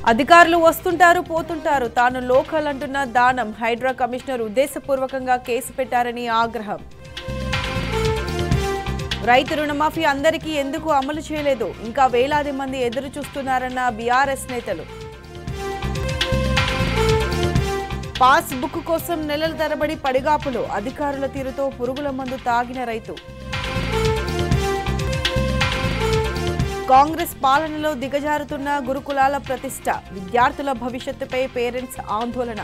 అధికారులు వస్తుంటారు పోతుంటారు తాను లోకల్ అంటున్న దానం హైడ్రా కమిషనర్ ఉద్దేశపూర్వకంగా కేసు పెట్టారని ఆగ్రహం. రైతు రుణమాఫీ అందరికీ ఎందుకు అమలు చేయలేదు ఇంకా వేలాది మంది ఎదురు చూస్తున్నారన్న బీఆర్ఎస్ నేతలు. పాస్ బుక్ కోసం నెలల తరబడి పడిగాపులు అధికారుల తీరుతో పురుగుల మందు తాగిన రైతు. కాంగ్రెస్ పాలనలో దిగజారుతున్న గురుకులాల ప్రతిష్ట విద్యార్థుల భవిష్యత్తుపై పేరెంట్స్ ఆందోళన.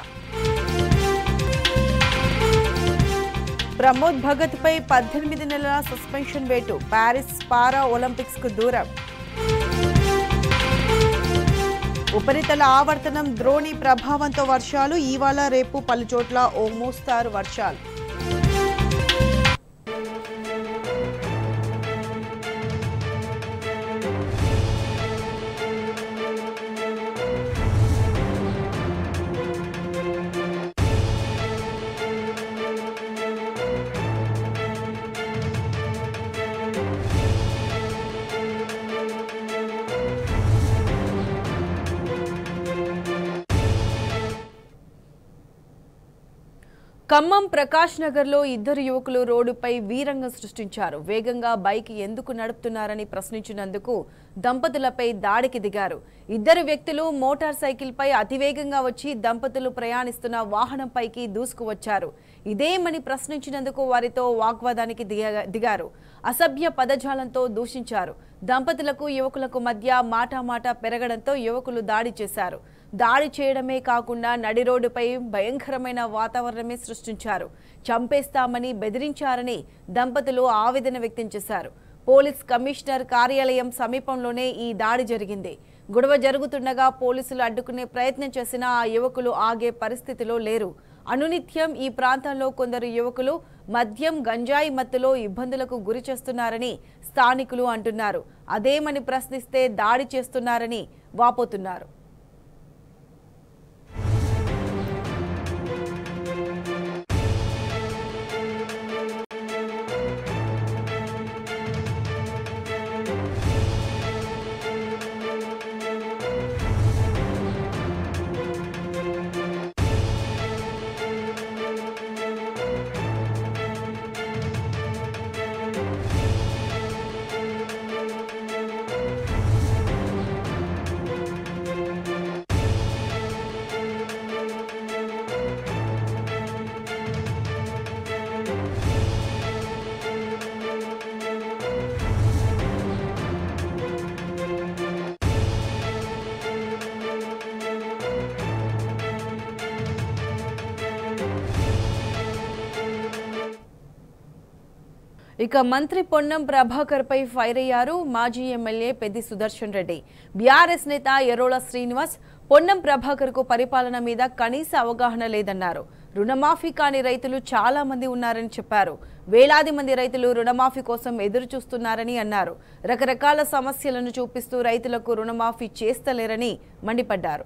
ప్రమోద్ భగత్ పై 18 నెలల సస్పెన్షన్ వేటు ప్యారిస్ పారా ఒలింపిక్స్ కు దూరం. ఉపరితల ఆవర్తనం ద్రోణి ప్రభావంతో వర్షాలు ఇవాళ రేపు పలుచోట్ల ఓ మోస్తారు వర్షాలు. ఖమ్మం ప్రకాష్ నగర్ లో ఇద్దరు యువకులు రోడ్డుపై వీరంగం సృష్టించారు. వేగంగా బైక్ ఎందుకు నడుపుతున్నారని ప్రశ్నించినందుకు దంపతులపై దాడికి దిగారు. ఇద్దరు వ్యక్తులు మోటార్ సైకిల్ పై అతివేగంగా వచ్చి దంపతులు ప్రయాణిస్తున్న వాహనంపైకి దూసుకువచ్చారు. ఇదేమని ప్రశ్నించినందుకు వారితో వాగ్వాదానికి దిగారు. అసభ్య పదజాలంతో దూషించారు. దంపతులకు యువకులకు మధ్య మాటామాట పెరగడంతో యువకులు దాడి చేశారు. దాడి చేయడమే కాకుండా నడి రోడ్డుపై భయంకరమైన వాతావరణమే సృష్టించారు. చంపేస్తామని బెదిరించారని దంపతులు ఆవేదన వ్యక్తం చేశారు. పోలీస్ కమిషనర్ కార్యాలయం సమీపంలోనే ఈ దాడి జరిగింది. గొడవ జరుగుతుండగా పోలీసులు అడ్డుకునే ప్రయత్నం చేసినా ఆ యువకులు ఆగే పరిస్థితిలో లేరు. అనునిత్యం ఈ ప్రాంతంలో కొందరు యువకులు మద్యం గంజాయి మత్తులో ఇబ్బందులకు గురి చేస్తున్నారని స్థానికులు అంటున్నారు. అదేమని ప్రశ్నిస్తే దాడి చేస్తున్నారని వాపోతున్నారు. ఇక మంత్రి పొన్నం ప్రభాకర్ పై ఫైర్ అయ్యారు మాజీ ఎమ్మెల్యే పెద్ది సుదర్శన్ రెడ్డి. బీఆర్ఎస్ నేత ఎర్రోల శ్రీనివాస్ పొన్నం ప్రభాకర్ కు పరిపాలన మీద కనీస అవగాహన లేదన్నారు. రుణమాఫీ కాని రైతులు చాలా మంది ఉన్నారని చెప్పారు. వేలాది మంది రైతులు రుణమాఫీ కోసం ఎదురు చూస్తున్నారని అన్నారు. రకరకాల సమస్యలను చూపిస్తూ రైతులకు రుణమాఫీ చేస్తలేరని మండిపడ్డారు.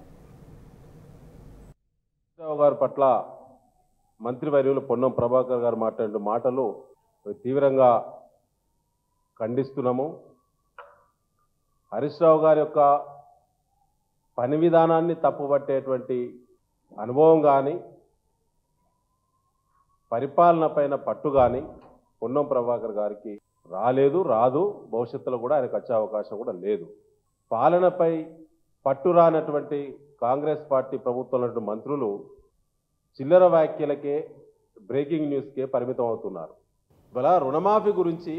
పట్ల మంత్రివర్యులు పొన్నం ప్రభాకర్ గారు మాట్లాడిన మాటలు తీవ్రంగా ఖండిస్తున్నాము. హరీష్ రావు గారి యొక్క పని విధానాన్ని తప్పుపట్టేటువంటి అనుభవం కానీ పరిపాలన పైన పట్టు కానీ పొన్నం ప్రభాకర్ గారికి రాదు. భవిష్యత్తులో కూడా ఆయనకు వచ్చే అవకాశం కూడా లేదు. పాలనపై పట్టు రానటువంటి కాంగ్రెస్ పార్టీ ప్రభుత్వంలో మంత్రులు చిల్లర వ్యాఖ్యలకే బ్రేకింగ్ న్యూస్కే పరిమితం అవుతున్నారు. ఇవాళ రుణమాఫీ గురించి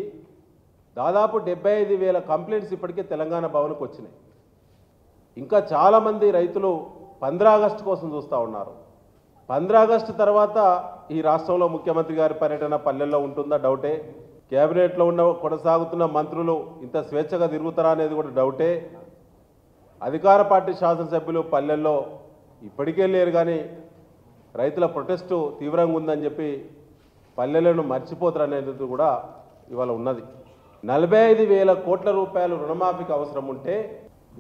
దాదాపు 75,000 కంప్లైంట్స్ ఇప్పటికే తెలంగాణ భవన్కు వచ్చినాయి. ఇంకా చాలామంది రైతులు 15 ఆగస్టు కోసం చూస్తూ ఉన్నారు. 15 ఆగస్టు తర్వాత ఈ రాష్ట్రంలో ముఖ్యమంత్రి గారి పర్యటన పల్లెల్లో ఉంటుందా డౌటే. కేబినెట్లో కొనసాగుతున్న మంత్రులు ఇంత స్వేచ్ఛగా తిరుగుతారా అనేది కూడా డౌటే. అధికార పార్టీ శాసనసభ్యులు పల్లెల్లో ఇప్పటికే లేరు కానీ రైతుల ప్రొటెస్టు తీవ్రంగా ఉందని చెప్పి పల్లెలను మర్చిపోతారు అనేది కూడా ఇవాళ ఉన్నది. 45,000 కోట్ల రూపాయలు రుణమాఫీకి అవసరం ఉంటే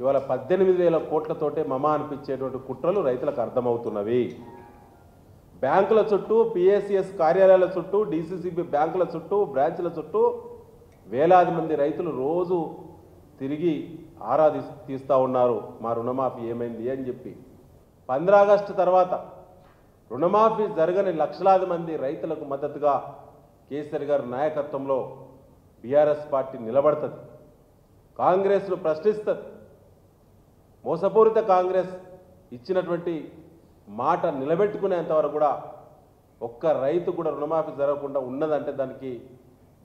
ఇవాళ 18,000 కోట్లతోటే మమ అనిపించేటువంటి కుట్రలు రైతులకు అర్థమవుతున్నవి. బ్యాంకుల చుట్టూ, పిఎస్సిఎస్ కార్యాలయాల చుట్టూ, డిసిసిబి బ్యాంకుల చుట్టూ, బ్రాంచ్ల చుట్టూ వేలాది మంది రైతులు రోజు తిరిగి ఆరా తీస్తూ ఉన్నారు మా రుణమాఫీ ఏమైంది అని చెప్పి. 15 ఆగస్టు తర్వాత రుణమాఫీ జరగని లక్షలాది మంది రైతులకు మద్దతుగా కేసీఆర్ గారి నాయకత్వంలో బీఆర్ఎస్ పార్టీ నిలబడుతుంది, కాంగ్రెస్ను ప్రశ్నిస్తుంది. మోసపూరిత కాంగ్రెస్ ఇచ్చినటువంటి మాట నిలబెట్టుకునేంతవరకు కూడా ఒక్క రైతు కూడా రుణమాఫీ జరగకుండా ఉన్నదంటే దానికి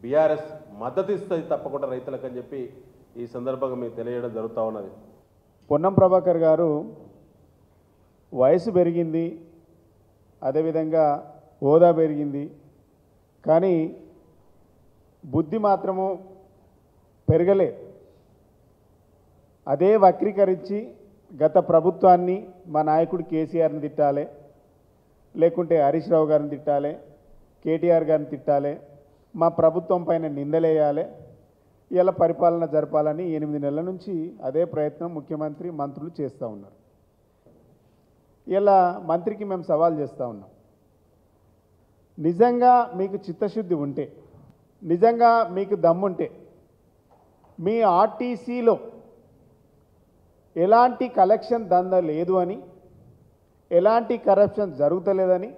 బీఆర్ఎస్ మద్దతు ఇస్తుంది తప్పకుండా రైతులకు అని చెప్పి ఈ సందర్భంగా మీకు తెలియడం జరుగుతూ ఉన్నది. పొన్నం ప్రభాకర్ గారు వయసు పెరిగింది, అదేవిధంగా హోదా పెరిగింది, కానీ బుద్ధి మాత్రము పెరగలే. అదే వక్రీకరించి గత ప్రభుత్వాన్ని మా నాయకుడు కేసీఆర్ని తిట్టాలి, లేకుంటే హరీష్ రావు గారిని తిట్టాలి, కేటీఆర్ గారిని తిట్టాలి, మా ప్రభుత్వం పైన నిందలేయాలి, ఇలా పరిపాలన జరపాలని 8 నెలల నుంచి అదే ప్రయత్నం ముఖ్యమంత్రి మంత్రులు చేస్తూ ఉన్నారు. ఇలా మంత్రికి మేము సవాల్ చేస్తూ ఉన్నాం, నిజంగా మీకు చిత్తశుద్ధి ఉంటే, నిజంగా మీకు దమ్ముంటే మీ ఆర్టీసీలో ఎలాంటి కలెక్షన్ దందా లేదు అని, ఎలాంటి కరప్షన్ జరుగుతలేదని,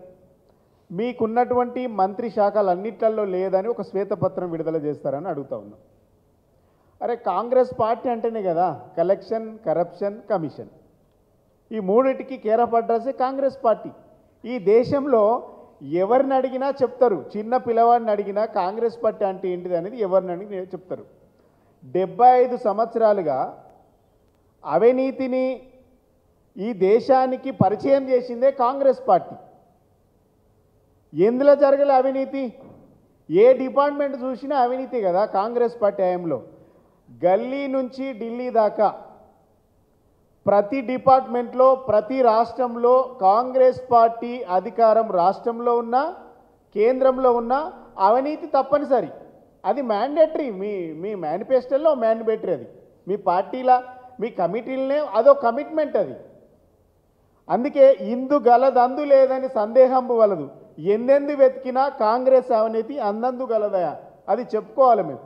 మీకున్నటువంటి మంత్రి శాఖలన్నిట్లలో లేదని ఒక శ్వేతపత్రం విడుదల చేస్తారని అడుగుతా ఉన్నాం. అరే కాంగ్రెస్ పార్టీ అంటేనే కదా కలెక్షన్, కరప్షన్, కమిషన్, ఈ మూడింటికి కేర్ ఆఫ్ అడ్రస్సే కాంగ్రెస్ పార్టీ. ఈ దేశంలో ఎవరిని అడిగినా చెప్తారు, చిన్న పిల్లవాడిని అడిగినా కాంగ్రెస్ పార్టీ అంటే ఏంటిది అనేది ఎవరిని అడిగినా చెప్తారు. 75 సంవత్సరాలుగా అవినీతిని ఈ దేశానికి పరిచయం చేసిందే కాంగ్రెస్ పార్టీ. ఎందులో జరగలే అవినీతి? ఏ డిపార్ట్మెంట్ చూసినా అవినీతి కదా కాంగ్రెస్ పార్టీ హయాంలో. గల్లీ నుంచి ఢిల్లీ దాకా ప్రతి డిపార్ట్మెంట్లో, ప్రతి రాష్ట్రంలో కాంగ్రెస్ పార్టీ అధికారం రాష్ట్రంలో ఉన్న, కేంద్రంలో ఉన్న అవినీతి తప్పనిసరి. అది మ్యాండేటరీ. మీ మేనిఫెస్టోలో మ్యాండేటరీ. అది మీ పార్టీల, మీ కమిటీలనే అదో కమిట్మెంట్ అది. అందుకే ఇందు గలదందు లేదని సందేహం వలదు, ఎందెందు వెతికినా కాంగ్రెస్ అవినీతి అందందు గలదయా, అది చెప్పుకోవాలి మేము.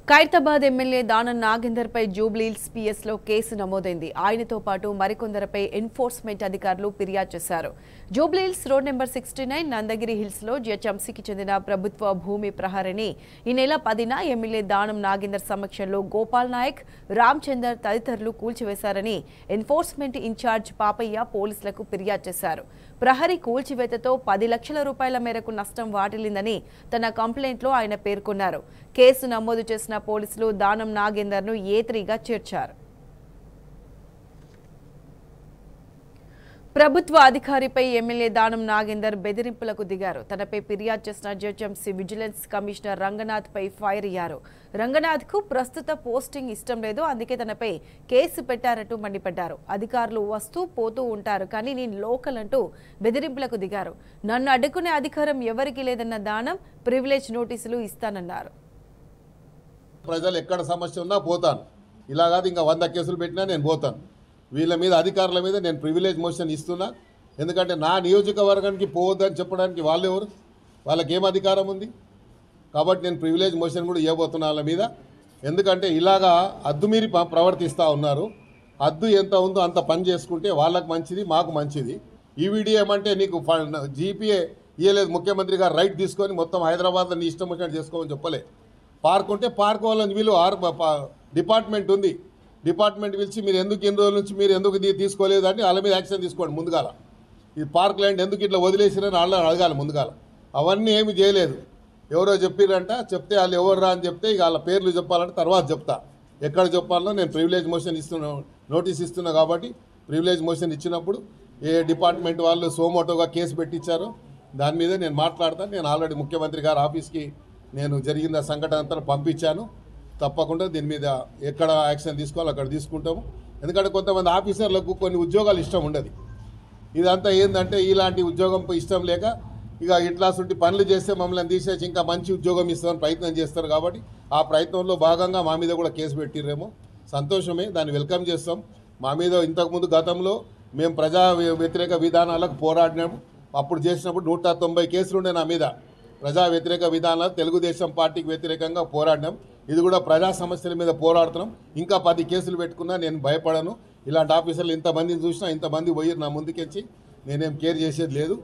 ఖైరతాబాద్ ఎమ్మెల్యే దానం నాగేందర్ పై జూబ్లీహిల్స్ పిఎస్లో కేసు నమోదైంది. ఆయనతో పాటు మరికొందరిపై ఎన్ఫోర్స్మెంట్ అధికారులు ఫిర్యాదు చేశారు. Jubilee Hills road number 69 Nandagiri hills లో జిహెచ్ఎంసీకి చెందిన ప్రభుత్వ భూమి ప్రహరిని ఈ నెల 10న ఎమ్మెల్యే దానం నాగేందర్ సమక్షంలో గోపాల్ నాయక్, రామ్ చందర్ తదితరులు కూల్చివేశారని ఎన్ఫోర్స్మెంట్ ఇన్ఛార్జ్ పాపయ్య పోలీసులకు ఫిర్యాదు చేశారు. ప్రహరీ కూల్చివేతతో 10 లక్షల రూపాయల మేరకు నష్టం వాటిల్లిందని తన కంప్లైంట్లో ఆయన పేర్కొన్నారు. కేసు నమోదు చేసిన పోలీసులు దానం నాగేందర్ను ఏ3గా చేర్చారు. ప్రభుత్వ అధికారిపై ఎమ్మెల్యే దానం నాగేందర్ బెదిరింపులకు దిగారు. తనపై ఫిర్యాదు చేసిన జిహెచ్ఎంసీ విజిలెన్స్ కమిషనర్ రంగనాథ్ పై ఫైర్ అయ్యారు. రంగనాథ్ కు ప్రస్తుత పోస్టింగ్ ఇష్టం లేదు, అందుకే తనపై కేసు పెట్టారంటూ మండిపడ్డారు. అధికారులు వస్తూ పోతూ ఉంటారు, కానీ నేను లోకల్ అంటూ బెదిరింపులకు దిగారు. నన్ను అడ్డుకునే అధికారం ఎవరికీ లేదన్న దానం ప్రివిలేజ్ నోటీసులు ఇస్తానన్నారు. ప్రజలు ఎక్కడ సమస్య ఉన్నా పోతాను, ఇలా కాదు ఇంకా 100 కేసులు పెట్టినా నేను పోతాను. వీళ్ళ మీద, అధికారుల మీద నేను ప్రివిలేజ్ మోషన్ ఇస్తున్నా. ఎందుకంటే నా నియోజకవర్గానికి పోవద్దని చెప్పడానికి వాళ్ళు ఎవరు? వాళ్ళకి ఏం అధికారం ఉంది? కాబట్టి నేను ప్రివిలేజ్ మోషన్ కూడా ఇవ్వబోతున్నా వాళ్ళ మీద. ఎందుకంటే ఇలాగా అద్దుమీరి ప్రవర్తిస్తూ ఉన్నారు. అద్దు ఎంత ఉందో అంత పని చేసుకుంటే వాళ్ళకు మంచిది, మాకు మంచిది. ఈవీడీ ఏమంటే నీకు జీపీఏ ఇవ్వలేదు, ముఖ్యమంత్రి గారు రైట్ తీసుకొని మొత్తం హైదరాబాద్లో నీ ఇష్టం వచ్చినట్టు చేసుకోమని చెప్పలే. పార్క్ ఉంటే పార్క్ వాళ్ళని వీళ్ళు డిపార్ట్మెంట్ ఉంది, డిపార్ట్మెంట్ పిలిచి మీరు ఎందుకు ఎన్ని రోజుల నుంచి మీరు ఎందుకు తీసుకోలేదు అని వాళ్ళ మీద యాక్షన్ తీసుకోండి ముందుగాల. ఈ పార్క్ ల్యాండ్ ఎందుకు ఇట్లా వదిలేసిరని వాళ్ళని అడగాలి ముందుగాల. అవన్నీ ఏమి చేయలేదు. ఎవరో చెప్పిరంట, చెప్తే వాళ్ళు ఎవరు రా అని చెప్తే ఇక వాళ్ళ పేర్లు చెప్పాలంటే తర్వాత చెప్తా. ఎక్కడ చెప్పాలనో నేను ప్రివిలేజ్ మోషన్ నోటీస్ ఇస్తున్నా. కాబట్టి ప్రివిలేజ్ మోషన్ ఇచ్చినప్పుడు ఏ డిపార్ట్మెంట్ వాళ్ళు సోమోటోగా కేసు పెట్టించారో దాని మీద నేను మాట్లాడతాను. నేను ఆల్రెడీ ముఖ్యమంత్రి గారి ఆఫీస్కి నేను జరిగిన సంఘటన అంతా పంపించాను. తప్పకుండా దీని మీద ఎక్కడ యాక్షన్ తీసుకోవాలో అక్కడ తీసుకుంటాము. ఎందుకంటే కొంతమంది ఆఫీసర్లకు కొన్ని ఉద్యోగాలు ఇష్టం ఉండదు. ఇదంతా ఏంటంటే ఇలాంటి ఉద్యోగం ఇష్టం లేక ఇక ఇట్లాంటి పనులు చేస్తే మమ్మల్ని తీసేసి ఇంకా మంచి ఉద్యోగం ఇస్తామని ప్రయత్నం చేస్తారు. కాబట్టి ఆ ప్రయత్నంలో భాగంగా మా మీద కూడా కేసు పెట్టిర్రేమో, సంతోషమే, దాన్ని వెల్కమ్ చేస్తాం. మా మీద ఇంతకుముందు గతంలో మేము ప్రజా వ్యతిరేక విధానాలకు పోరాడినాము. అప్పుడు చేసినప్పుడు 190 కేసులు ఉండే నా మీద. ప్రజా వ్యతిరేక విధానాలు, తెలుగుదేశం పార్టీకి వ్యతిరేకంగా పోరాడినాం. ఇది కూడా ప్రజా సమస్యల మీద పోరాడుతున్నాం. ఇంకా 10 కేసులు పెట్టుకున్నా నేను భయపడను. ఇలాంటి ఆఫీసర్లు ఇంతమందిని చూసినా ఇంతమంది పోయి నా ముందుకెచ్చి నేనేం కేర్ చేసేది లేదు.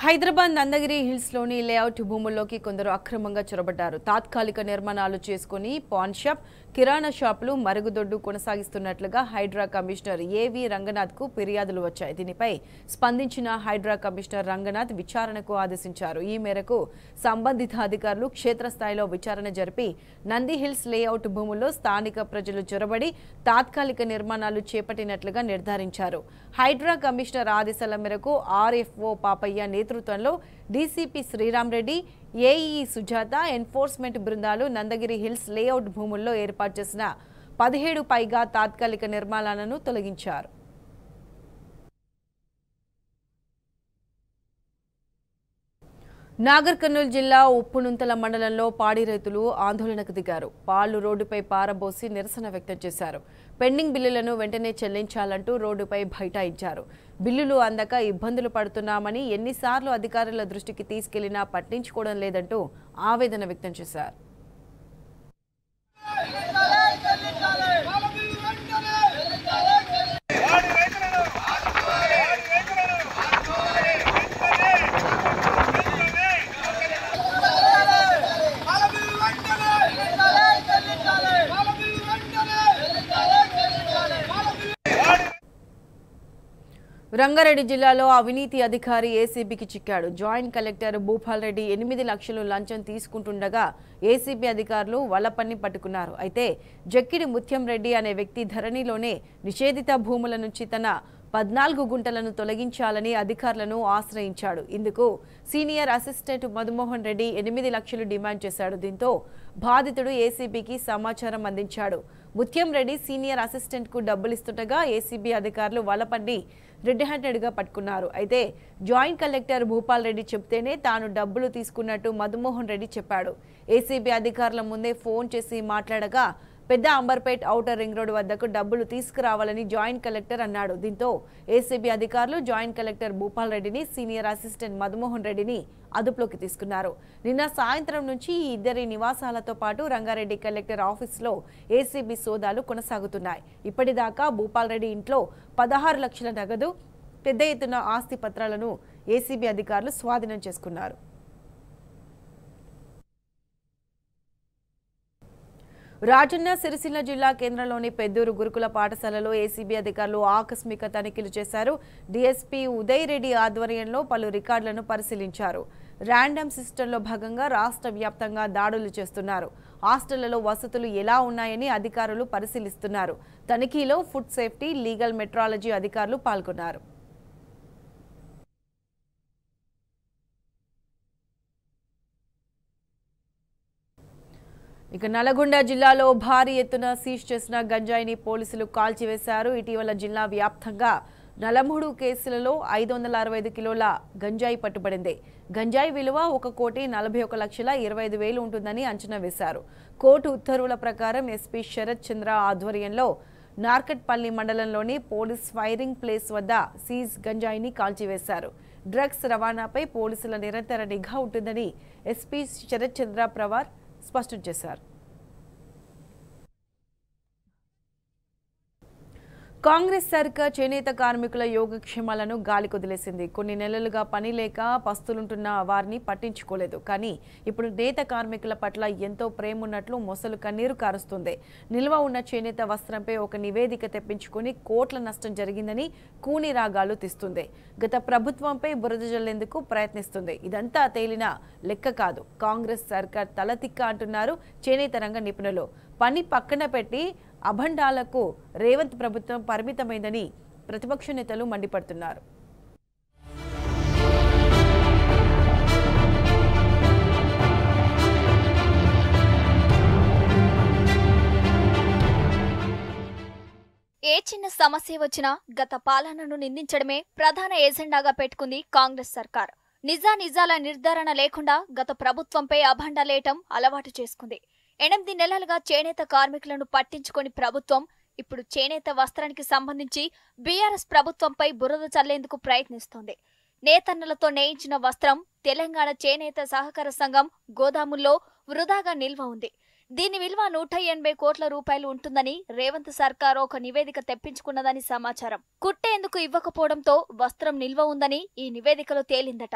హైదరాబాద్ నందగిరి హిల్స్ లోని లేఅవుట్ భూముల్లోకి కొందరు అక్రమంగా చొరబడ్డారు. తాత్కాలిక నిర్మాణాలు చేసుకుని పాన్ షాప్, కిరాణా షాపులు మరుగుదొడ్డు కొనసాగిస్తున్నట్లుగా హైడ్రా కమిషనర్ ఏవి రంగనాథ్ కు ఫిర్యాదులు వచ్చాయి. దీనిపై స్పందించిన హైడ్రా కమిషనర్ రంగనాథ్ విచారణకు ఆదేశించారు. ఈ మేరకు సంబంధిత అధికారులు క్షేత్రస్థాయిలో విచారణ జరిపి నంది హిల్స్ లేఅవుట్ భూముల్లో స్థానిక ప్రజలు చొరబడి తాత్కాలిక నిర్మాణాలు చేపట్టినట్లుగా నిర్ధారించారు. హైడ్రా కమిషనర్ ఆదేశాల మేరకు ఆర్ఎఫ్ఓ పాపయ్య నేతృత్వంలో DCP Sriram Reddy, AE Sujatha, enforcement బృందాలు నందగిరి హిల్స్ లేఅవుట్ భూముల్లో ఏర్పాటు చేసిన 17 పైగా తాత్కాలిక నిర్మాణాలను తొలగించారు. నాగర్ కర్నూలు జిల్లా ఉప్పునుంతల మండలంలో పాడి రైతులు ఆందోళనకు దిగారు. పాళ్లు రోడ్డుపై పారబోసి నిరసన వ్యక్తం చేశారు. పెండింగ్ బిల్లులను వెంటనే చెల్లించాలంటూ రోడ్డుపై బైఠాయించారు. బిల్లులు అందక ఇబ్బందులు పడుతున్నామని ఎన్నిసార్లు అధికారుల దృష్టికి తీసుకెళ్లినా పట్టించుకోవడం లేదంటూ ఆవేదన వ్యక్తం చేశారు. రంగారెడ్డి జిల్లాలో అవినీతి అధికారి ఏసీబీకి చిక్కాడు. జాయింట్ కలెక్టర్ భూపాల్ రెడ్డి 8 లక్షలు లంచం తీసుకుంటుండగా ఏసీబీ అధికారులు వలపన్ని పట్టుకున్నారు. అయితే జక్కిడి ముత్యం రెడ్డి అనే వ్యక్తి ధరణిలోనే నిషేధిత భూముల నుంచి తన 14 గుంటలను తొలగించాలని అధికారులను ఆశ్రయించాడు. ఇందుకు సీనియర్ అసిస్టెంట్ మధుమోహన్ రెడ్డి 8 లక్షలు డిమాండ్ చేశాడు. దీంతో బాధితుడు ఏసీబీకి సమాచారం అందించాడు. ముత్యం రెడ్డి సీనియర్ అసిస్టెంట్ కు డబ్బులిస్తుండగా ఏసీబీ అధికారులు వలపన్ని రెడ్ హ్యాండెడ్గా పట్టుకున్నారు. అయితే జాయింట్ కలెక్టర్ భూపాల్ రెడ్డి చెప్తేనే తాను డబ్బులు తీసుకున్నట్టు మధుమోహన్ రెడ్డి చెప్పాడు. ఏసీబీ అధికారుల ముందే ఫోన్ చేసి మాట్లాడగా పెద్ద అంబర్పేట్ ఔటర్ రింగ్ రోడ్ వద్దకు డబ్బులు తీసుకురావాలని జాయింట్ కలెక్టర్ అన్నాడు. దీంతో ఏసీబీ అధికారులు జాయింట్ కలెక్టర్ భూపాల్ రెడ్డిని, సీనియర్ అసిస్టెంట్ మధుమోహన్ రెడ్డిని అదుపులోకి తీసుకున్నారు. నిన్న సాయంత్రం నుంచి ఈ ఇద్దరి నివాసాలతో పాటు రంగారెడ్డి కలెక్టర్ ఆఫీసులో ఏసీబీ సోదాలు కొనసాగుతున్నాయి. ఇప్పటిదాకా భూపాల్ రెడ్డి ఇంట్లో 16 లక్షల నగదు, పెద్ద ఎత్తున ఆస్తి పత్రాలను ఏసీబీ అధికారులు స్వాధీనం చేసుకున్నారు. రాజన్న సిరిసిల్ల జిల్లా కేంద్రంలోని పెద్దూరు గురుకుల పాఠశాలలో ఏసీబీ అధికారులు ఆకస్మిక తనిఖీలు చేశారు. డీఎస్పీ ఉదయ్ రెడ్డి ఆధ్వర్యంలో పలు రికార్డులను పరిశీలించారు. ర్యాండమ్ సిస్టంలో భాగంగా రాష్ట్ర వ్యాప్తంగా దాడులు చేస్తున్నారు. హాస్టళ్లలో వసతులు ఎలా ఉన్నాయని అధికారులు పరిశీలిస్తున్నారు. తనిఖీలో ఫుడ్ సేఫ్టీ, లీగల్ మెట్రాలజీ అధికారులు పాల్గొన్నారు. ఇక నల్గొండ జిల్లాలో భారీ ఎత్తున సీజ్ చేసిన గంజాయిని పోలీసులు కాల్చివేశారు. ఇటీవల జిల్లా వ్యాప్తంగా 43 కేసులలో 565 కిలోల గంజాయి పట్టుబడింది. గంజాయి విలువ 1,41,25,000 ఉంటుందని అంచనా వేశారు. కోర్టు ఉత్తర్వుల ప్రకారం ఎస్పీ శరత్ చంద్ర ఆధ్వర్యంలో నార్కట్పల్లి మండలంలోని పోలీస్ ఫైరింగ్ ప్లేస్ వద్ద సీజ్ గంజాయిని కాల్చివేశారు. డ్రగ్స్ రవాణాపై పోలీసుల నిరంతర నిఘా ఉంటుందని ఎస్పీ శరత్ చంద్ర ప్రవార్ స్పష్టం చేశారు. కాంగ్రెస్ సర్కార్ చేనేత కార్మికుల యోగక్షేమాలను గాలికొదిలేసింది. కొన్ని నెలలుగా పని లేక పస్తులుంటున్న వారిని పట్టించుకోలేదు. కానీ ఇప్పుడు నేత కార్మికుల పట్ల ఎంతో ప్రేమ ఉన్నట్లు మొసలు కన్నీరు కారుస్తుంది. నిల్వ ఉన్న చేనేత వస్త్రంపై ఒక నివేదిక తెప్పించుకుని కోట్ల నష్టం జరిగిందని కూని రాగాలు తీస్తుంది. గత ప్రభుత్వంపై బురద జల్లేందుకు ప్రయత్నిస్తుంది. ఇదంతా తేలిన లెక్క కాదు. కాంగ్రెస్ సర్కార్ తలతిక్క అంటున్నారు చేనేత రంగ నిపుణులు. పని పక్కన పెట్టి అభండాలకు రేవంత్ ప్రభుత్వం పరిమితమైందని ప్రతిపక్ష నేతలు మండిపడుతున్నారు. ఏ చిన్న సమస్య వచ్చినా గత పాలనను నిందించడమే ప్రధాన ఎజెండాగా పెట్టుకుంది కాంగ్రెస్ సర్కార్. నిజాల నిర్ధారణ లేకుండా గత ప్రభుత్వంపై అభండాలేయటం అలవాటు చేసుకుంది. 8 నెలలుగా చేనేత కార్మికులను పట్టించుకొని ప్రభుత్వం ఇప్పుడు చేనేత వస్త్రానికి సంబంధించి బీఆర్ఎస్ ప్రభుత్వంపై బురద చల్లేందుకు ప్రయత్నిస్తోంది. నేతన్నలతో నేయించిన వస్త్రం తెలంగాణ చేనేత సహకార సంఘం గోదాముల్లో వృధాగా నిల్వ ఉంది. దీని విలువ 180 కోట్ల రూపాయలు ఉంటుందని రేవంత్ సర్కార్ ఒక నివేదిక తెప్పించుకున్నదని సమాచారం. కుట్టేందుకు ఇవ్వకపోవడంతో వస్త్రం నిల్వ ఉందని ఈ నివేదికలో తేలిందట.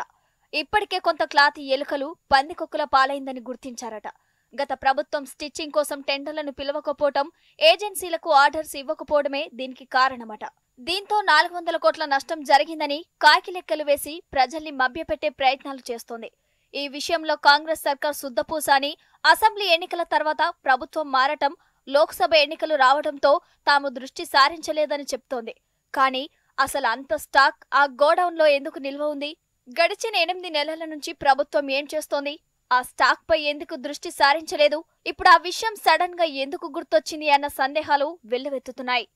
ఇప్పటికే కొంత క్లాత్ ఎలుకలు, పందికొక్కుల పాలైందని గుర్తించారట. గత ప్రభుత్వం స్టిచ్చింగ్ కోసం టెండర్లను పిలవకపోవటం, ఏజెన్సీలకు ఆర్డర్స్ ఇవ్వకపోవడమే దీనికి కారణమట. దీంతో 400 కోట్ల నష్టం జరిగిందని కాకి లెక్కలు వేసి ప్రజల్ని మభ్యపెట్టే ప్రయత్నాలు చేస్తోంది. ఈ విషయంలో కాంగ్రెస్ సర్కార్ సుద్దపూస అని, అసెంబ్లీ ఎన్నికల తర్వాత ప్రభుత్వం మారటం, లోక్సభ ఎన్నికలు రావడంతో తాము దృష్టి సారించలేదని చెప్తోంది. కానీ అసలు అంత స్టాక్ ఆ గోడౌన్లో ఎందుకు నిల్వ ఉంది? గడిచిన 8 నెలల నుంచి ప్రభుత్వం ఏం చేస్తోంది? ఆ స్టాక్ పై ఎందుకు దృష్టి సారించలేదు? ఇప్పుడు ఆ విషయం సడన్ గా ఎందుకు గుర్తొచ్చింది అన్న సందేహాలు వెల్లువెత్తుతున్నాయి.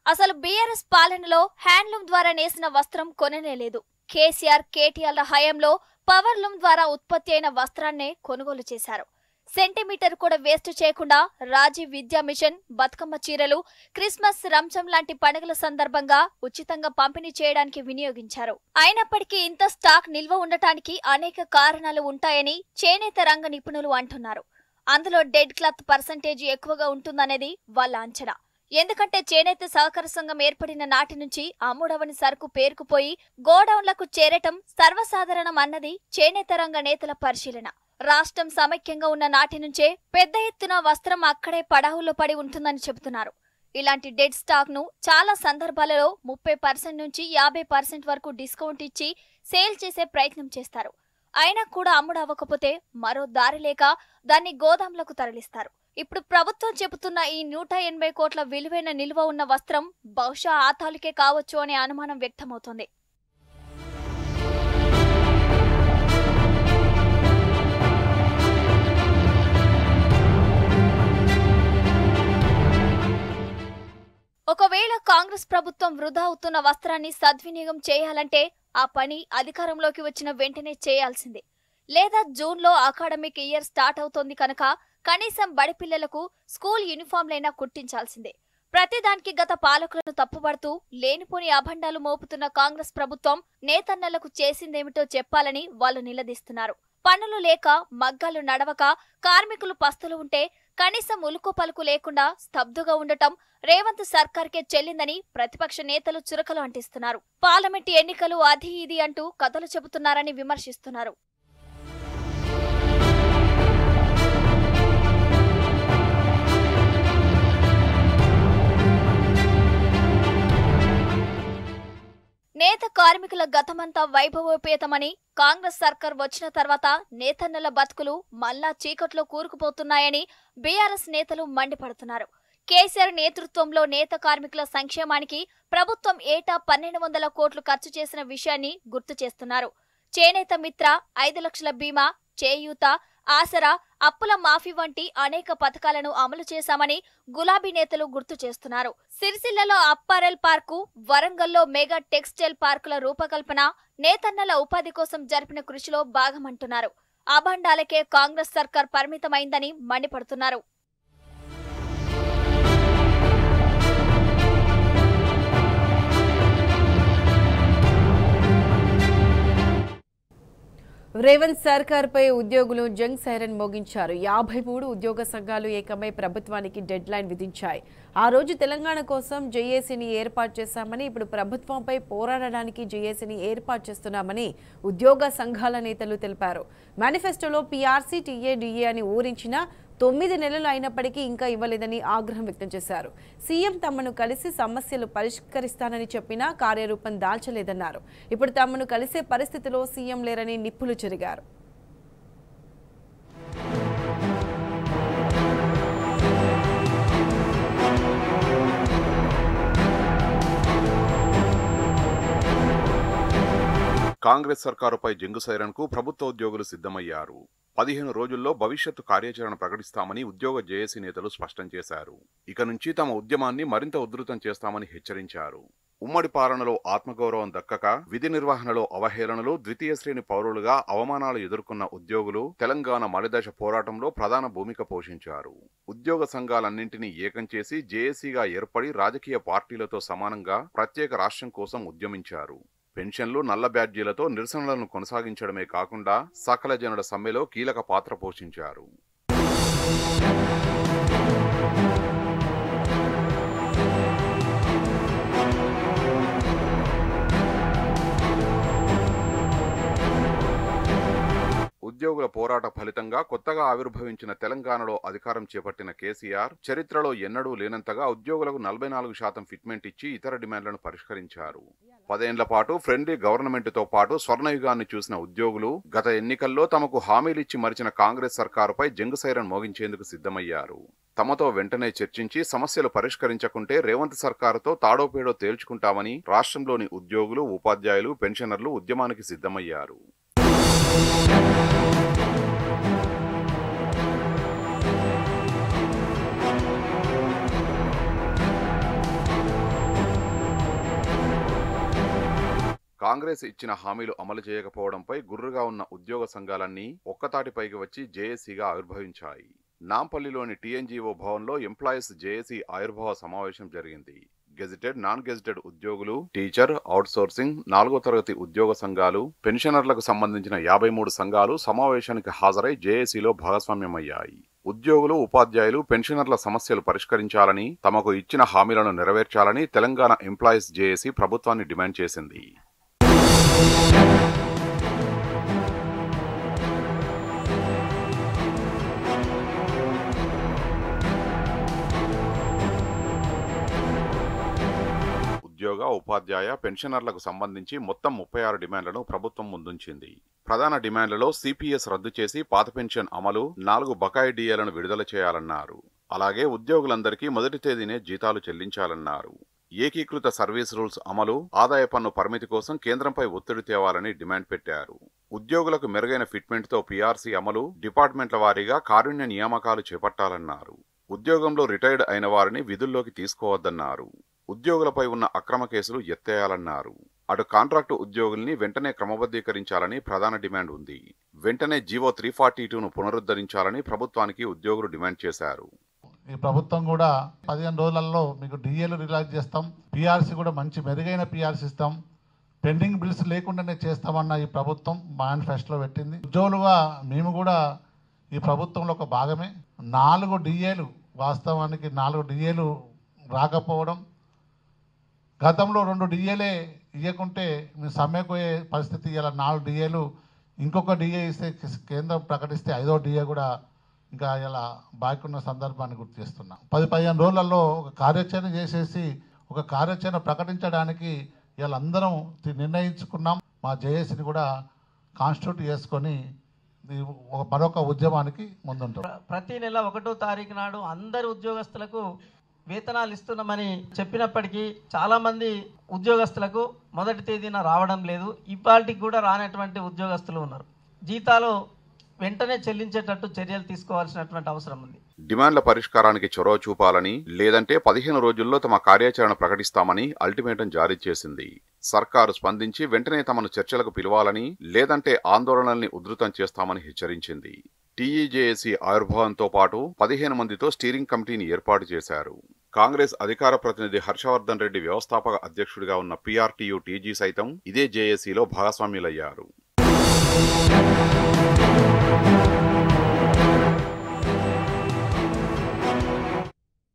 అసలు బీఆర్ఎస్ పాలనలో హ్యాండ్లూమ్ ద్వారా నేసిన వస్త్రం కొననేలేదు. కేసీఆర్, కేటీఆర్ల హయాంలో పవర్లూమ్ ద్వారా ఉత్పత్తి అయిన వస్త్రాన్నే కొనుగోలు చేశారు. సెంటీమీటర్ కూడా వేస్ట్ చేయకుండా రాజీవ్ విద్యా మిషన్, బతుకమ్మ చీరలు, క్రిస్మస్, రంజాన్ లాంటి పండుగల సందర్భంగా ఉచితంగా పంపిణీ చేయడానికి వినియోగించారు. అయినప్పటికీ ఇంత స్టాక్ నిల్వ ఉండటానికి అనేక కారణాలు ఉంటాయని చేనేత రంగ నిపుణులు అంటున్నారు. అందులో డెడ్ క్లాత్ పర్సంటేజీ ఎక్కువగా ఉంటుందనేది వాళ్ళ అంచనా. ఎందుకంటే చేనేత సహకార సంఘం ఏర్పడిన నాటి నుంచి అమ్ముడవని సరుకు పేరుకుపోయి గోడౌన్లకు చేరటం సర్వసాధారణం అన్నది చేనేత రంగ నేతల పరిశీలన. రాష్ట్రం సమైక్యంగా ఉన్న నాటి నుంచే పెద్ద ఎత్తున వస్త్రం అక్కడే పడావుల్లో పడి ఉంటుందని చెబుతున్నారు. ఇలాంటి డెడ్ స్టాక్ ను చాలా సందర్భాలలో 30% నుంచి 50% వరకు డిస్కౌంట్ ఇచ్చి సేల్ చేసే ప్రయత్నం చేస్తారు. అయినా కూడా అమ్ముడవ్వకపోతే మరో దారి లేక దాన్ని గోదాంలకు తరలిస్తారు. ఇప్పుడు ప్రభుత్వం చెబుతున్న ఈ 180 కోట్ల విలువైన నిల్వ ఉన్న వస్త్రం బహుశా ఆ తాలూకే కావచ్చు అనే అనుమానం వ్యక్తమవుతోంది. ఒకవేళ కాంగ్రెస్ ప్రభుత్వం వృధా అవుతున్న వస్త్రాన్ని సద్వినియోగం చేయాలంటే ఆ పని అధికారంలోకి వచ్చిన వెంటనే చేయాల్సిందే. లేదా జూన్లో అకాడమిక్ ఇయర్ స్టార్ట్ అవుతోంది కనుక కనీసం బడి పిల్లలకు స్కూల్ యూనిఫామ్లైనా కుట్టించాల్సిందే. ప్రతిదానికి గత పాలకులను తప్పుపడుతూ లేనిపోని అభండాలు మోపుతున్న కాంగ్రెస్ ప్రభుత్వం నేతన్నలకు చేసిందేమిటో చెప్పాలని వాళ్ళు నిలదీస్తున్నారు. పనులు లేక, మగ్గాలు నడవక, కార్మికులు పస్తులు ఉంటే కనీసం ఉలుకు పలుకు లేకుండా స్తబ్దుగా ఉండటం రేవంత్ సర్కార్కే చెల్లిందని ప్రతిపక్ష నేతలు చురకలు అంటిస్తున్నారు. పార్లమెంటు ఎన్నికలు అది ఇది అంటూ కథలు చెబుతున్నారని విమర్శిస్తున్నారు. నేత కార్మికుల గతమంతా వైభవోపేతమని, కాంగ్రెస్ సర్కార్ వచ్చిన తర్వాత నేతన్నల బతుకులు మళ్లా చీకట్లో కూరుకుపోతున్నాయని బీఆర్ఎస్ నేతలు మండిపడుతున్నారు. కేసీఆర్ నేతృత్వంలో నేత కార్మికుల సంక్షేమానికి ప్రభుత్వం ఏటా 1200 కోట్లు ఖర్చు చేసిన విషయాన్ని గుర్తు చేస్తున్నారు. చేనేత మిత్ర, 5 లక్షల బీమా, చేయూత, ఆసరా, అప్పుల మాఫీ వంటి అనేక పథకాలను అమలు చేశామని గులాబీ నేతలు గుర్తు చేస్తున్నారు. సిరిసిల్లలో అప్పారెల్ పార్కు, వరంగల్లో మెగా టెక్స్టైల్ పార్కుల రూపకల్పన నేతన్నల ఉపాధి కోసం జరిపిన కృషిలో భాగమంటున్నారు. అభండాలకే కాంగ్రెస్ సర్కార్ పరిమితమైందని మండిపడుతున్నారు. రేవంత్ సర్కార్పై ఉద్యోగులు జంగ్ సైరన్ మోగించారు. 53 ఉద్యోగ సంఘాలు ఏకమై ప్రభుత్వానికి డెడ్ లైన్ విధించాయి. ఆ రోజు తెలంగాణ కోసం జేఏసీని ఏర్పాటు చేశామని, ఇప్పుడు ప్రభుత్వంపై పోరాడడానికి జేఏసీని ఏర్పాటు చేస్తున్నామని ఉద్యోగ సంఘాల నేతలు తెలిపారు. మేనిఫెస్టోలో పీఆర్సీ, టీఏడీఏ అని ఊరించిన 9 నెలలు అయినప్పటికీ ఇంకా ఇవ్వలేదని ఆగ్రహం వ్యక్తం చేశారు. సీఎం తమను కలిసి సమస్యలు పరిష్కరిస్తానని చెప్పినా కార్యరూపం దాల్చలేదన్నారు. ఇప్పుడు తమను కలిసే పరిస్థితిలో సీఎం లేరని నిప్పులు చెరిగారు. కాంగ్రెస్ సర్కారుపై జంగు సైరన్కు ప్రభుత్వ ఉద్యోగులు సిద్ధమయ్యారు. 15 రోజుల్లో భవిష్యత్తు కార్యాచరణ ప్రకటిస్తామని ఉద్యోగ జేఏసీ నేతలు స్పష్టం చేశారు. ఇక నుంచి తమ ఉద్యమాన్ని మరింత ఉధృతం చేస్తామని హెచ్చరించారు. ఉమ్మడి పాలనలో ఆత్మగౌరవం దక్కక విధి నిర్వహణలో అవహేళనలు, ద్వితీయ శ్రేణి పౌరులుగా అవమానాలు ఎదుర్కొన్న ఉద్యోగులు తెలంగాణ మలిదశ పోరాటంలో ప్రధాన భూమిక పోషించారు. ఉద్యోగ సంఘాలన్నింటినీ ఏకం చేసి జేఏసీగా ఏర్పడి రాజకీయ పార్టీలతో సమానంగా ప్రత్యేక రాష్ట్రం కోసం ఉద్యమించారు. పెన్షన్లు, నల్ల బ్యాడ్జీలతో నిరసనలను కొనసాగించడమే కాకుండా సకల జనుల సమ్మెలో కీలక పాత్ర పోషించారు. ఉద్యోగుల పోరాట ఫలితంగా కొత్తగా ఆవిర్భవించిన తెలంగాణలో అధికారం చేపట్టిన కేసీఆర్ చరిత్రలో ఎన్నడూ లేనంతగా ఉద్యోగులకు 44% ఫిట్మెంట్ ఇచ్చి ఇతర డిమాండ్లను పరిష్కరించారు. 10 ఏళ్ల పాటు ఫ్రెండ్లీ గవర్నమెంట్తో పాటు స్వర్ణయుగాన్ని చూసిన ఉద్యోగులు గత ఎన్నికల్లో తమకు హామీలిచ్చి మరిచిన కాంగ్రెస్ సర్కారుపై జంగు సైరన్ మోగించేందుకు సిద్ధమయ్యారు. తమతో వెంటనే చర్చించి సమస్యలు పరిష్కరించకుంటే రేవంత్ సర్కారుతో తాడోపేడో తేల్చుకుంటామని రాష్ట్రంలోని ఉద్యోగులు, ఉపాధ్యాయులు, పెన్షనర్లు ఉద్యమానికి సిద్ధమయ్యారు. కాంగ్రెస్ ఇచ్చిన హామీలు అమలు చేయకపోవడంపై గుర్రుగా ఉన్న ఉద్యోగ సంఘాలన్నీ ఒక్కతాటిపైకి వచ్చి జేఏసీగా ఆవిర్భవించాయి. నాంపల్లిలోని టీఎన్జీఓ భవన్లో ఎంప్లాయీస్ జేఏసీ ఆవిర్భావ సమావేశం జరిగింది. గెజిటెడ్, నాన్ గెజిటెడ్ ఉద్యోగులు, టీచర్, అవుట్సోర్సింగ్, 4వ తరగతి ఉద్యోగ సంఘాలు, పెన్షనర్లకు సంబంధించిన 53 సంఘాలు సమావేశానికి హాజరై జేఏసీలో భాగస్వామ్యమయ్యాయి. ఉద్యోగులు, ఉపాధ్యాయులు, పెన్షనర్ల సమస్యలు పరిష్కరించాలని, తమకు ఇచ్చిన హామీలను నెరవేర్చాలని తెలంగాణ ఎంప్లాయీస్ జేఏసీ ప్రభుత్వాన్ని డిమాండ్ చేసింది. ఉద్యోగ, ఉపాధ్యాయ, పెన్షనర్లకు సంబంధించి మొత్తం 36 డిమాండ్లను ప్రభుత్వం ముందుంచింది. ప్రధాన డిమాండ్లలో సిపిఎస్ రద్దు చేసి పాత పెన్షన్ అమలు, 4 బకాయి డిఏలను విడుదల చేయాలన్నారు. అలాగే ఉద్యోగులందరికీ మొదటి తేదీనే జీతాలు చెల్లించాలన్నారు. ఏకీకృత సర్వీస్ రూల్స్ అమలు, ఆదాయ పన్ను పరిమితి కోసం కేంద్రంపై ఒత్తిడి తేవాలని డిమాండ్ పెట్టారు. ఉద్యోగులకు మెరుగైన ఫిట్మెంట్తో పీఆర్సీ అమలు, డిపార్ట్మెంట్ల వారీగా కారుణ్య నియామకాలు చేపట్టాలన్నారు. ఉద్యోగంలో రిటైర్డ్ అయిన వారిని విధుల్లోకి తీసుకోవద్దన్నారు. ఉద్యోగులపై ఉన్న అక్రమ కేసులు ఎత్తేయాలన్నారు. అటు కాంట్రాక్టు ఉద్యోగుల్ని వెంటనే క్రమబద్ధీకరించాలని ప్రధాన డిమాండ్ ఉంది. వెంటనే జీవో 342ను పునరుద్ధరించాలని ప్రభుత్వానికి ఉద్యోగులు డిమాండ్ చేశారు. ఈ ప్రభుత్వం కూడా 15 రోజులలో మీకు డిఏలు రిలాక్స్ చేస్తాం, పీఆర్సీ కూడా మంచి మెరుగైన పీఆర్సీ ఇస్తాం, పెండింగ్ బిల్స్ లేకుండానే చేస్తామన్న ఈ ప్రభుత్వం మేనిఫెస్టోలో పెట్టింది. ఉద్యోగులుగా మేము కూడా ఈ ప్రభుత్వంలో ఒక భాగమే. 4 డిఏలు, వాస్తవానికి 4 డిఏలు రాకపోవడం, గతంలో 2 డిఏలే ఇవ్వకుంటే మేము సమ్మెకు పోయే పరిస్థితి. ఇలా 4 డిఏలు, ఇంకొక డిఏ ఇస్తే కేంద్రం ప్రకటిస్తే 5వ డిఏ కూడా ఇంకా ఇలా బాకీ ఉన్న సందర్భాన్ని గుర్తు చేస్తున్నాం. 10-15 రోజులలో ఒక కార్యాచరణ చేసేసి ఒక కార్యాచరణ ప్రకటించడానికి ఇలా అందరం నిర్ణయించుకున్నాం. మా జేఏసీని కూడా కాన్స్టిట్యూట్ చేసుకొని మరొక ఉద్యమానికి ముందుంటాం. ప్రతి నెల 1వ తారీఖు నాడు అందరు ఉద్యోగస్తులకు వేతనాలు ఇస్తున్నామని చెప్పినప్పటికీ చాలామంది ఉద్యోగస్తులకు మొదటి తేదీన రావడం లేదు. ఇవాళకి కూడా రానటువంటి ఉద్యోగస్తులు ఉన్నారు. జీతాలు వెంటనే చెల్లించేటట్టు చర్యలు తీసుకోవాల్సినటువంటి అవసరం ఉంది. డిమాండ్ల పరిష్కారానికి చొరవ చూపాలని, లేదంటే 15 రోజుల్లో తమ కార్యాచరణ ప్రకటిస్తామని అల్టిమేటం జారీ చేసింది. సర్కారు స్పందించి వెంటనే తమను చర్చలకు పిలవాలని, లేదంటే ఆందోళనల్ని ఉధృతం చేస్తామని హెచ్చరించింది. టీఈజేఏసీ ఆవిర్భావంతో పాటు 15 మందితో స్టీరింగ్ కమిటీని ఏర్పాటు చేశారు. కాంగ్రెస్ అధికార ప్రతినిధి హర్షవర్ధన్ రెడ్డి వ్యవస్థాపక అధ్యక్షుడిగా ఉన్న పీఆర్టీయూ టీజీ సైతం ఇదే జేఏసీలో భాగస్వామ్యులయ్యారు.